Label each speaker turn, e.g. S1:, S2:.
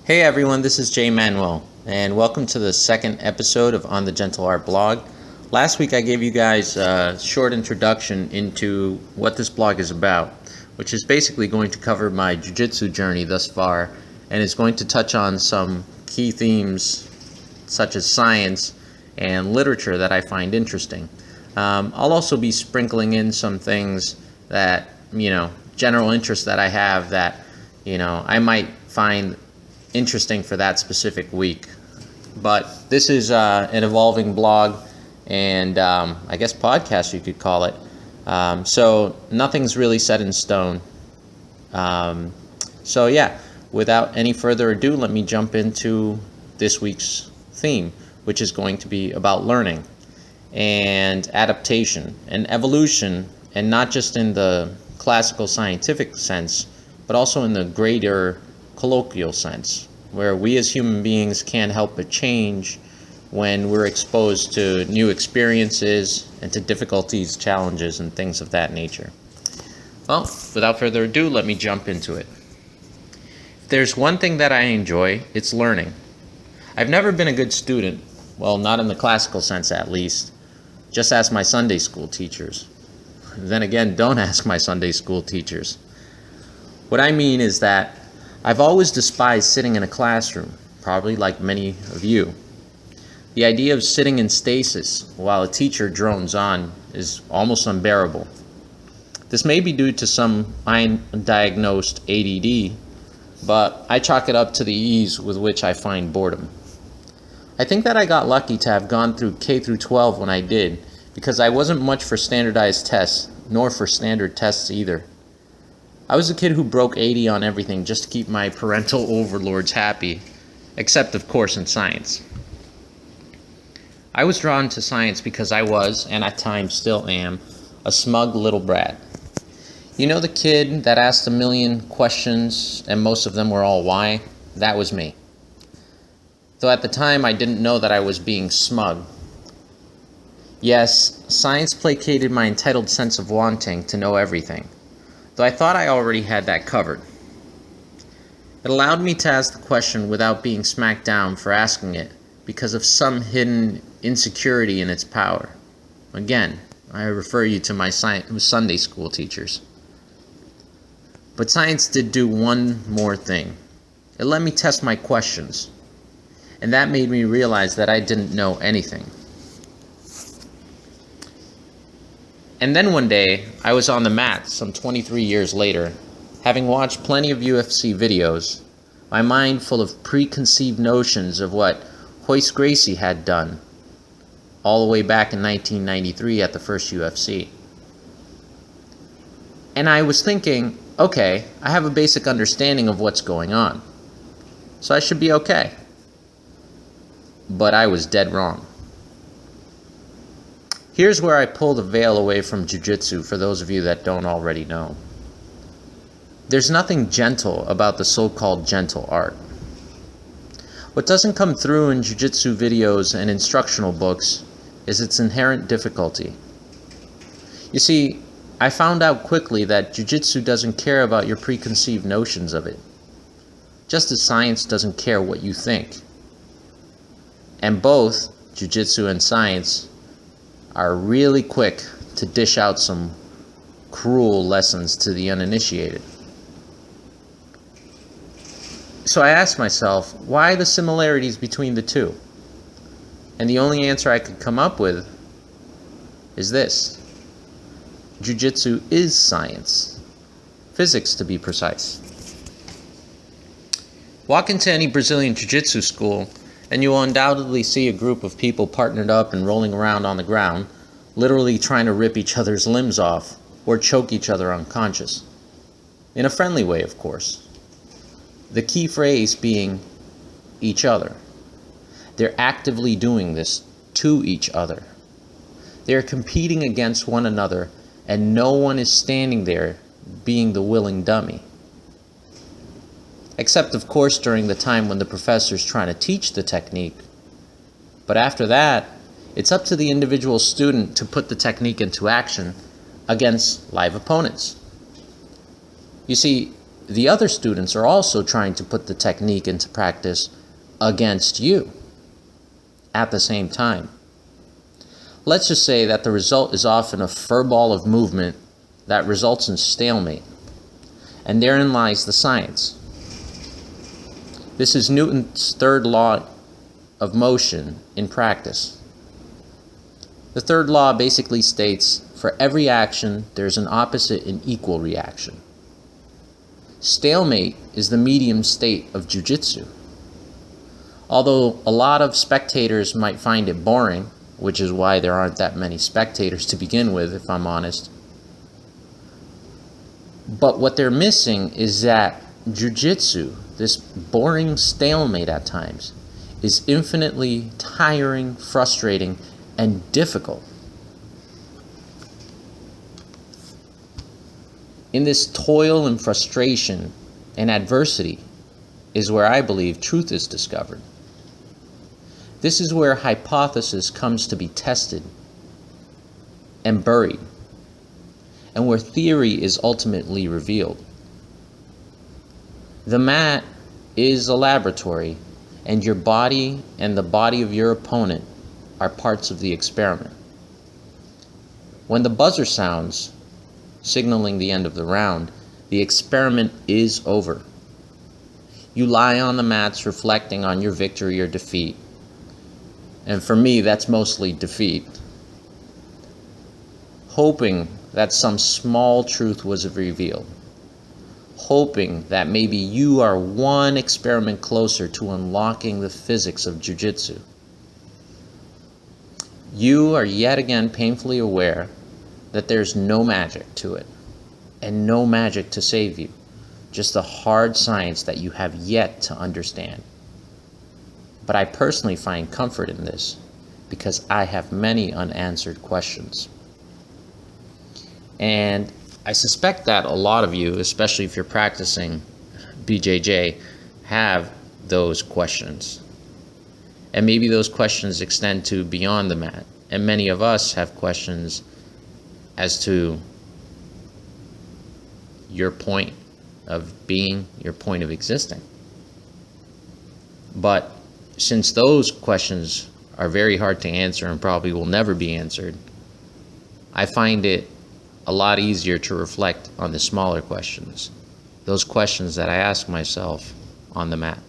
S1: Hey everyone, this is Jay Manuel, and welcome to the second episode of On the Gentle Art blog. Last week I gave you guys a short introduction into what this blog is about, which is basically going to cover my jiu-jitsu journey thus far, and is going to touch on some key themes such as science and literature that I find interesting. I'll also be sprinkling in some things that, general interest that I have that, I might find interesting for that specific week. But this is an evolving blog and I guess podcast you could call it. So nothing's really set in stone. Without any further ado, let me jump into this week's theme, which is going to be about learning and adaptation and evolution, and not just in the classical scientific sense, but also in the greater colloquial sense, where we as human beings can't help but change when we're exposed to new experiences and to difficulties, challenges, and things of that nature. Well, without further ado, let me jump into it. If there's one thing that I enjoy, it's learning. I've never been a good student, well, not in the classical sense at least. Just ask my Sunday school teachers. Then again, don't ask my Sunday school teachers. What I mean is that I've always despised sitting in a classroom, probably like many of you. The idea of sitting in stasis while a teacher drones on is almost unbearable. This may be due to some undiagnosed ADD, but I chalk it up to the ease with which I find boredom. I think that I got lucky to have gone through K through 12 when I did, because I wasn't much for standardized tests, nor for standard tests either. I was a kid who broke 80 on everything just to keep my parental overlords happy, except of course in science. I was drawn to science because I was, and at times still am, a smug little brat. You know, the kid that asked a million questions and most of them were all why? That was me. Though at the time I didn't know that I was being smug. Yes, science placated my entitled sense of wanting to know everything, though I thought I already had that covered. It allowed me to ask the question without being smacked down for asking it because of some hidden insecurity in its power. Again, I refer you to my Sunday school teachers. But science did do one more thing. It let me test my questions, and that made me realize that I didn't know anything. And then one day, I was on the mat some 23 years later, having watched plenty of UFC videos, my mind full of preconceived notions of what Royce Gracie had done, all the way back in 1993 at the first UFC. And I was thinking, okay, I have a basic understanding of what's going on, so I should be okay. But I was dead wrong. Here's where I pull the veil away from jiu-jitsu for those of you that don't already know. There's nothing gentle about the so-called gentle art. What doesn't come through in jiu-jitsu videos and instructional books is its inherent difficulty. You see, I found out quickly that jiu-jitsu doesn't care about your preconceived notions of it, just as science doesn't care what you think. And both jiu-jitsu and science are really quick to dish out some cruel lessons to the uninitiated. So I asked myself, why the similarities between the two? And the only answer I could come up with is this. Jiu-jitsu is science. Physics, to be precise. Walk into any Brazilian jiu-jitsu school and you will undoubtedly see a group of people partnered up and rolling around on the ground, literally trying to rip each other's limbs off or choke each other unconscious. In a friendly way, of course. The key phrase being each other. They're actively doing this to each other. They're competing against one another, and no one is standing there being the willing dummy. Except, of course, during the time when the professor's trying to teach the technique. But after that, it's up to the individual student to put the technique into action against live opponents. You see, the other students are also trying to put the technique into practice against you at the same time. Let's just say that the result is often a furball of movement that results in stalemate. And therein lies the science. This is Newton's third law of motion in practice. The third law basically states, for every action, there's an opposite and equal reaction. Stalemate is the medium state of Jiujitsu. Although a lot of spectators might find it boring, which is why there aren't that many spectators to begin with, if I'm honest. But what they're missing is that Jiujitsu, this boring stalemate at times, is infinitely tiring, frustrating, and difficult. In this toil and frustration and adversity is where I believe truth is discovered. This is where hypothesis comes to be tested and buried, and where theory is ultimately revealed. The mat is a laboratory, and your body and the body of your opponent are parts of the experiment. When the buzzer sounds, signaling the end of the round, the experiment is over. You lie on the mats reflecting on your victory or defeat. And for me, that's mostly defeat. Hoping that some small truth was revealed. Hoping that maybe you are one experiment closer to unlocking the physics of Jiu-Jitsu. You are yet again painfully aware that there's no magic to it, and no magic to save you, just the hard science that you have yet to understand. But I personally find comfort in this, because I have many unanswered questions. And I suspect that a lot of you, especially if you're practicing BJJ, have those questions. And maybe those questions extend to beyond the mat. And many of us have questions as to your point of being, your point of existing. But since those questions are very hard to answer and probably will never be answered, I find it a lot easier to reflect on the smaller questions, those questions that I ask myself on the mat.